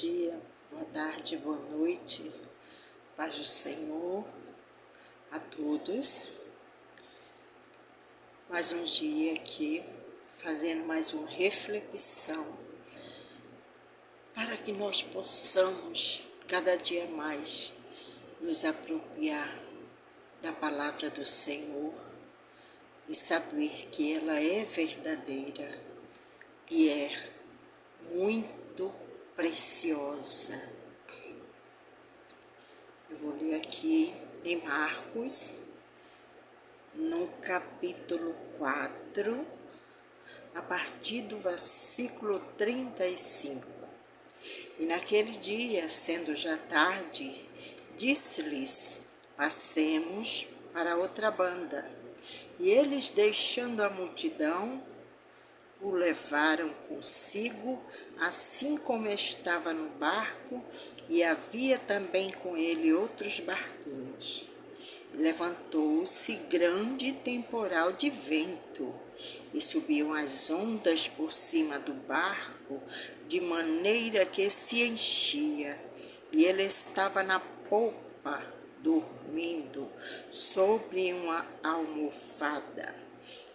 dia, boa tarde, boa noite, paz do Senhor a todos. Mais um dia aqui, fazendo mais uma reflexão, para que nós possamos, cada dia mais, nos apropriar da palavra do Senhor e saber que ela é verdadeira e é muito preciosa. Eu vou ler aqui em Marcos, no capítulo 4, a partir do versículo 35. E naquele dia, sendo já tarde, disse-lhes: passemos para outra banda. E eles, deixando a multidão, o levaram consigo, assim como estava no barco, e havia também com ele outros barquinhos. Levantou-se grande temporal de vento, e subiam as ondas por cima do barco, de maneira que se enchia, e ele estava na popa, dormindo, sobre uma almofada.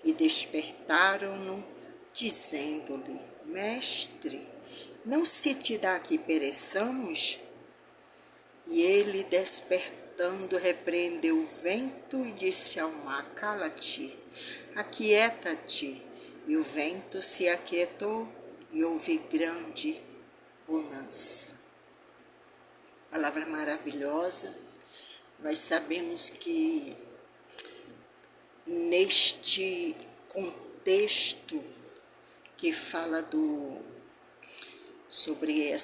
E despertaram-no, dizendo-lhe: Mestre, não se te dá que pereçamos? E ele, despertando, repreendeu o vento e disse ao mar: cala-te, aquieta-te. E o vento se aquietou e houve grande bonança. Palavra maravilhosa. Nós sabemos que neste contexto que fala sobre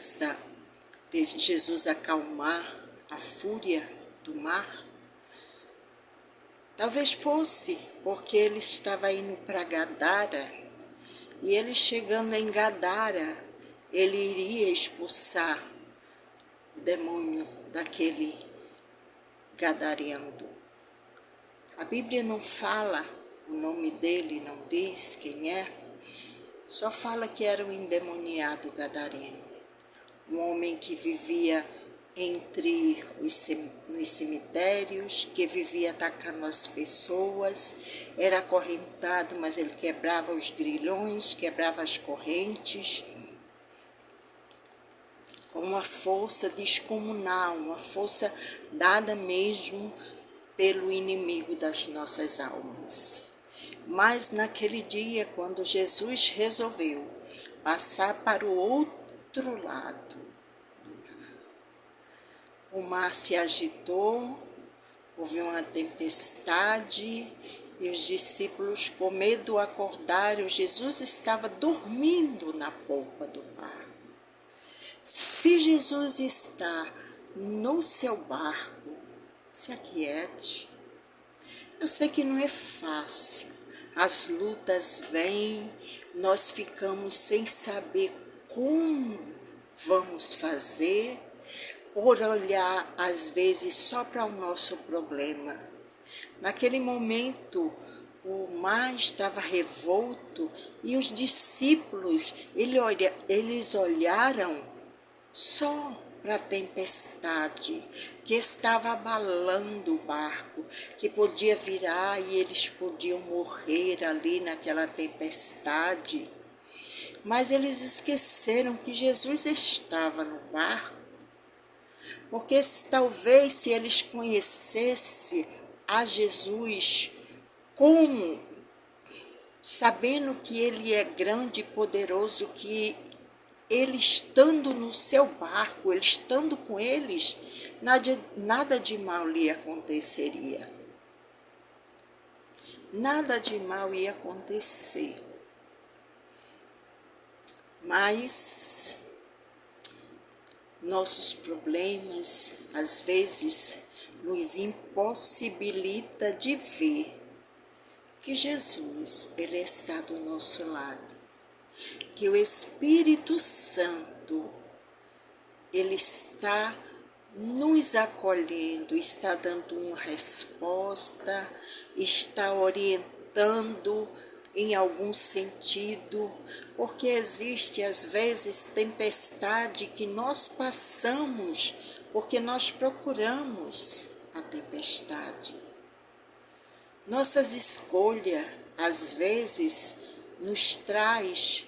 de Jesus acalmar a fúria do mar, talvez fosse porque ele estava indo para Gadara, e ele chegando em Gadara, ele iria expulsar o demônio daquele gadareno. A Bíblia não fala o nome dele, não diz quem é, só fala que era um endemoniado gadareno, um homem que vivia nos cemitérios, que vivia atacando as pessoas, era acorrentado, mas ele quebrava os grilhões, quebrava as correntes, com uma força descomunal, uma força dada mesmo pelo inimigo das nossas almas. Mas naquele dia, quando Jesus resolveu passar para o outro lado, o mar se agitou, houve uma tempestade e os discípulos, com medo, acordaram. Jesus estava dormindo na polpa do barco. Se Jesus está no seu barco, se aquiete. Eu sei que não é fácil. As lutas vêm, nós ficamos sem saber como vamos fazer, por olhar às vezes só para o nosso problema. Naquele momento, o mar estava revolto e os discípulos, eles olharam só para a tempestade que estava abalando o barco, que podia virar e eles podiam morrer ali naquela tempestade. Mas eles esqueceram que Jesus estava no barco, porque talvez se eles conhecessem a Jesus como, sabendo que ele é grande e poderoso, que ele estando no seu barco, ele estando com eles, nada de mal lhe aconteceria. Nada de mal ia acontecer. Mas nossos problemas, às vezes, nos impossibilita de ver que Jesus, ele está do nosso lado. Que o Espírito Santo, ele está nos acolhendo, está dando uma resposta, está orientando em algum sentido, porque existe às vezes tempestade que nós passamos porque nós procuramos a tempestade. Nossas escolhas às vezes nos traz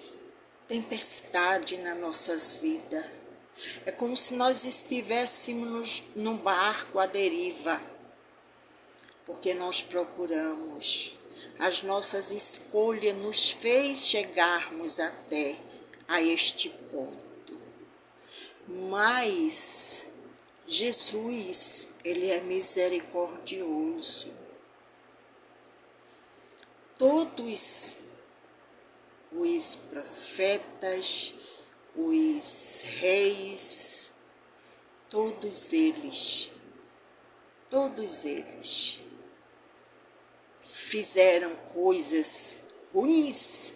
tempestade nas nossas vidas. É como se nós estivéssemos num barco à deriva, porque nós procuramos. As nossas escolhas nos fez chegarmos até a este ponto. Mas Jesus, ele é misericordioso. Todos os profetas, os reis, todos eles fizeram coisas ruins,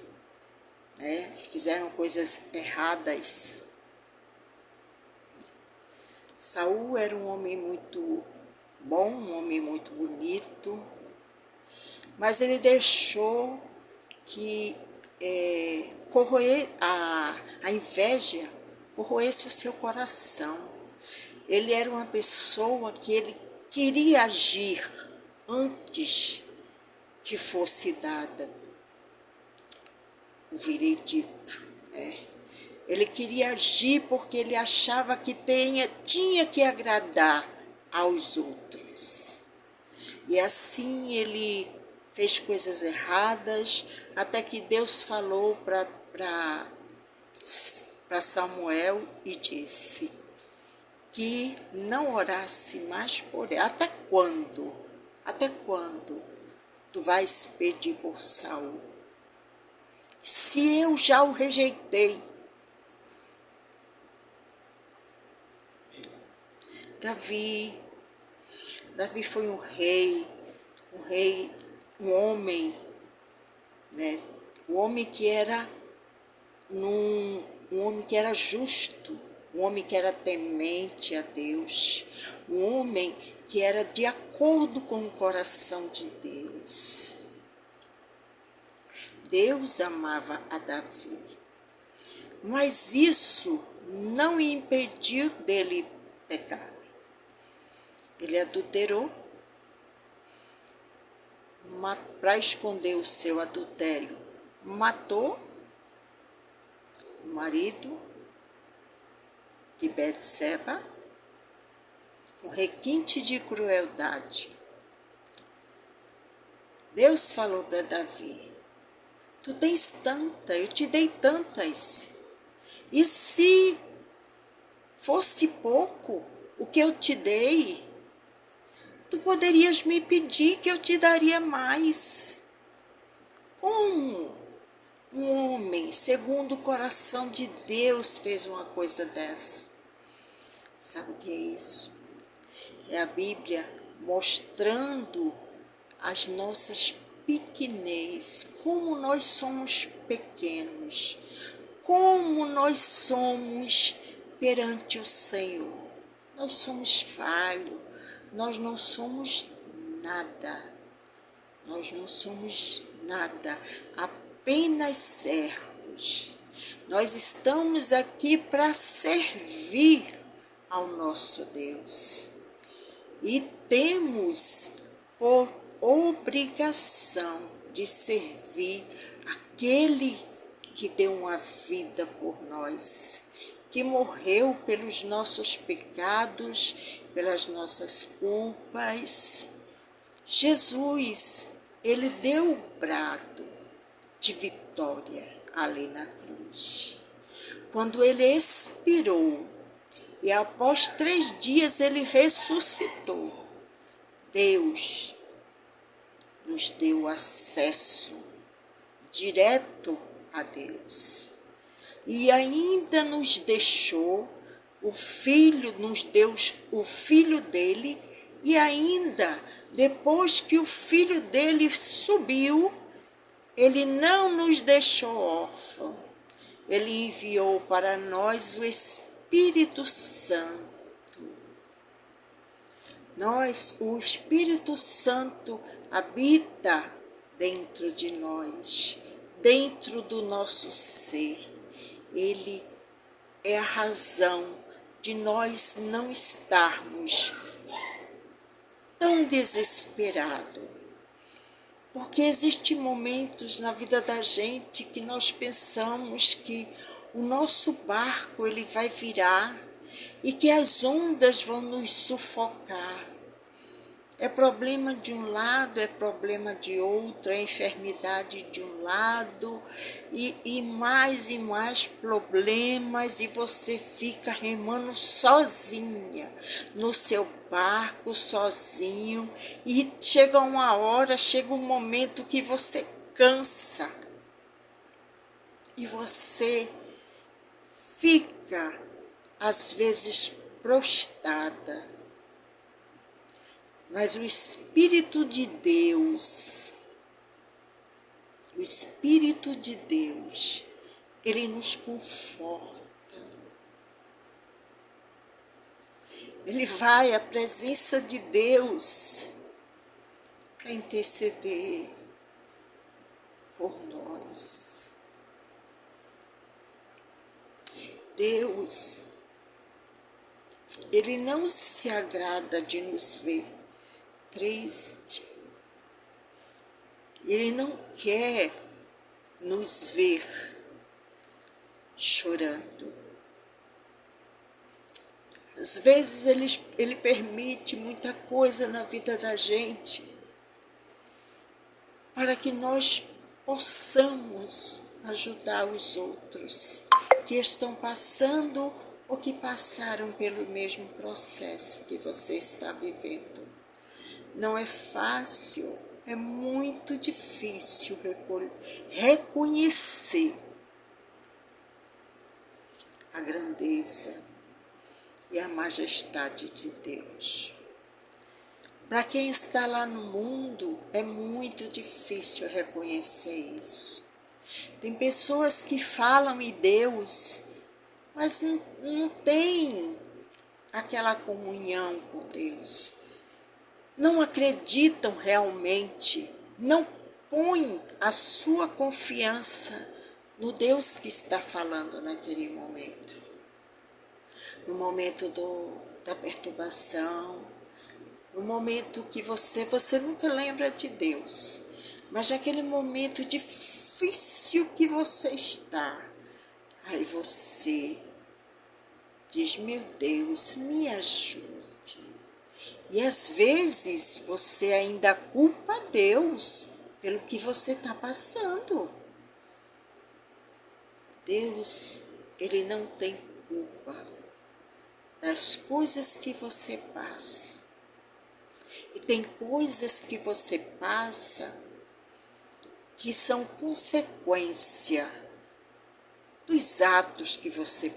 né? Fizeram coisas erradas. Saul era um homem muito bom, um homem muito bonito, mas ele deixou que a inveja corroesse o seu coração. Ele era uma pessoa que ele queria agir antes que fosse dada o veredito, né? Ele queria agir porque ele achava que tinha que agradar aos outros. E assim ele fez coisas erradas, até que Deus falou para Samuel e disse que não orasse mais por ele. Até quando? Até quando tu vais pedir por Saul? Se eu já o rejeitei. Davi foi um homem, né? Um homem que era um homem que era justo, um homem que era temente a Deus, um homem que era de acordo com o coração de Deus. Deus amava a Davi, mas isso não impediu dele pecar. Ele adulterou, para esconder o seu adultério, matou o marido de Betseba com requinte de crueldade. Deus falou para Davi: tu tens tanta, eu te dei tantas, e se fosse pouco o que eu te dei, tu poderias me pedir que eu te daria mais. Como um homem, segundo o coração de Deus, fez uma coisa dessa? Sabe o que é isso? É a Bíblia mostrando as nossas pequenez, como nós somos pequenos, como nós somos perante o Senhor. Nós somos falhos, nós não somos nada, apenas servos. Nós estamos aqui para servir ao nosso Deus e temos por obrigação de servir aquele que deu uma vida por nós, que morreu pelos nossos pecados, pelas nossas culpas. Jesus, ele deu o brado de vitória ali na cruz. Quando ele expirou e após 3 dias ele ressuscitou, Deus nos deu acesso direto a Deus. E ainda nos deixou o Filho, nos deu o Filho dele, e ainda, depois que o Filho dele subiu, ele não nos deixou órfãos. Ele enviou para nós o Espírito Santo. O Espírito Santo habita dentro de nós, dentro do nosso ser. Ele é a razão de nós não estarmos tão desesperados. Porque existem momentos na vida da gente que nós pensamos que o nosso barco ele vai virar e que as ondas vão nos sufocar. É problema de um lado, é problema de outro, é enfermidade de um lado, e mais problemas, e você fica remando sozinha no seu barco, sozinho, e chega uma hora, chega um momento que você cansa, e você fica, às vezes, prostrada. Mas o Espírito de Deus, ele nos conforta. Ele vai à presença de Deus para interceder por nós. Deus, ele não se agrada de nos ver triste. Ele não quer nos ver chorando. Às vezes ele permite muita coisa na vida da gente para que nós possamos ajudar os outros que estão passando ou que passaram pelo mesmo processo que você está vivendo. Não é fácil, é muito difícil reconhecer a grandeza e a majestade de Deus. Para quem está lá no mundo, é muito difícil reconhecer isso. Tem pessoas que falam em Deus, mas não tem aquela comunhão com Deus. Não acreditam realmente, não põem a sua confiança no Deus que está falando naquele momento. No momento da perturbação, no momento que você nunca lembra de Deus, mas naquele momento difícil que você está, aí você diz, meu Deus, me ajude. E às vezes você ainda culpa Deus pelo que você está passando. Deus, ele não tem culpa das coisas que você passa. E tem coisas que você passa que são consequência dos atos que você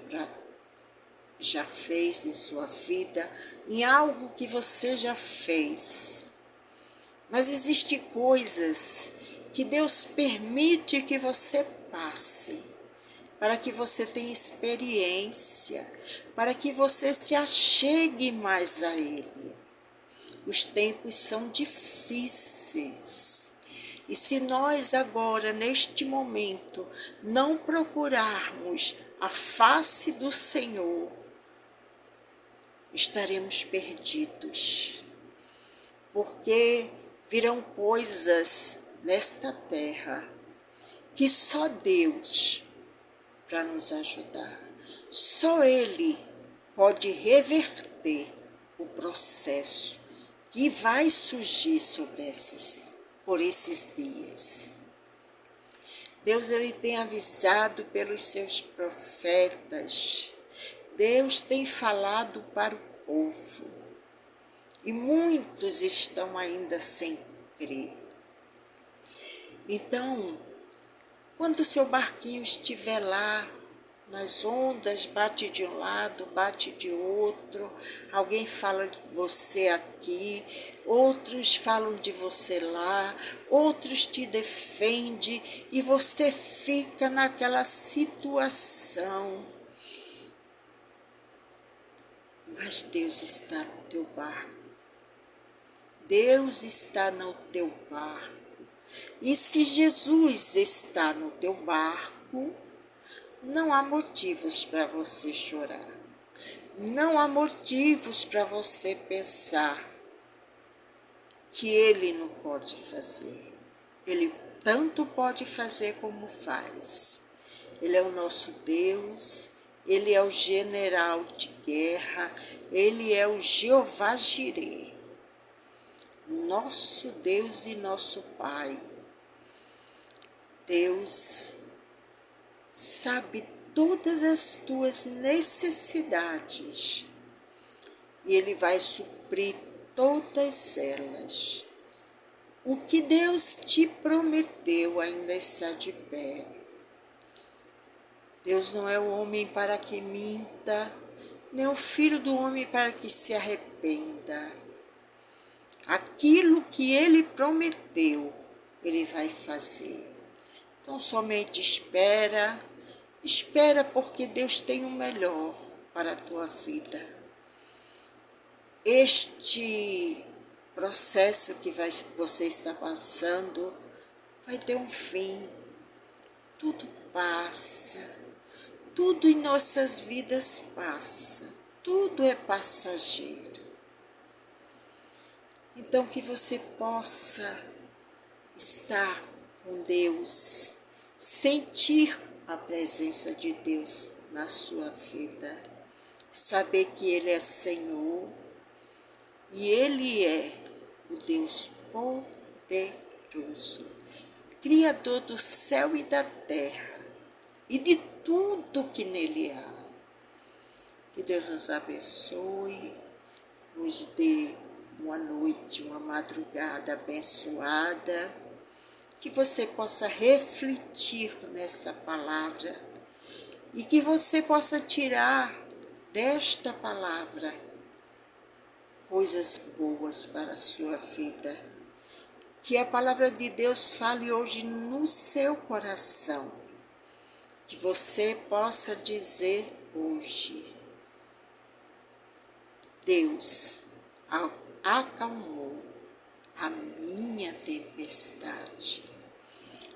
já fez em sua vida, em algo que você já fez. Mas existem coisas que Deus permite que você passe, para que você tenha experiência, para que você se achegue mais a Ele. Os tempos são difíceis. E se nós agora, neste momento, não procurarmos a face do Senhor, estaremos perdidos. Porque virão coisas nesta terra que só Deus para nos ajudar. Só Ele pode reverter o processo que vai surgir por esses dias. Deus ele tem avisado pelos seus profetas. Deus tem falado para o povo. E muitos estão ainda sem crer. Então, quando o seu barquinho estiver lá, nas ondas, bate de um lado, bate de outro, alguém fala de você aqui, outros falam de você lá, outros te defendem e você fica naquela situação. Mas Deus está no teu barco. Deus está no teu barco. E se Jesus está no teu barco, não há motivos para você chorar. Não há motivos para você pensar que Ele não pode fazer. Ele tanto pode fazer como faz. Ele é o nosso Deus, Ele é o general de guerra, Ele é o Jeová Jireh, nosso Deus e nosso Pai. Deus sabe todas as tuas necessidades e Ele vai suprir todas elas. O que Deus te prometeu ainda está de pé. Deus não é o homem para que minta, nem o filho do homem para que se arrependa. Aquilo que Ele prometeu, Ele vai fazer. Então somente espera porque Deus tem o melhor para a tua vida. Este processo que você está passando vai ter um fim. Tudo passa. Tudo em nossas vidas passa. Tudo é passageiro. Então que você possa estar com Deus, sentir a presença de Deus na sua vida, saber que Ele é Senhor e Ele é o Deus poderoso, Criador do céu e da terra e de tudo que nele há. Que Deus nos abençoe, nos dê uma noite, uma madrugada abençoada, que você possa refletir nessa palavra e que você possa tirar desta palavra coisas boas para a sua vida. Que a palavra de Deus fale hoje no seu coração. Que você possa dizer hoje: Deus acalmou a minha tempestade.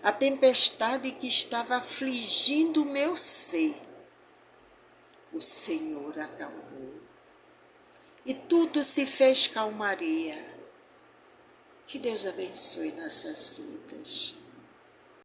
A tempestade que estava afligindo o meu ser, o Senhor acalmou. E tudo se fez calmaria. Que Deus abençoe nossas vidas.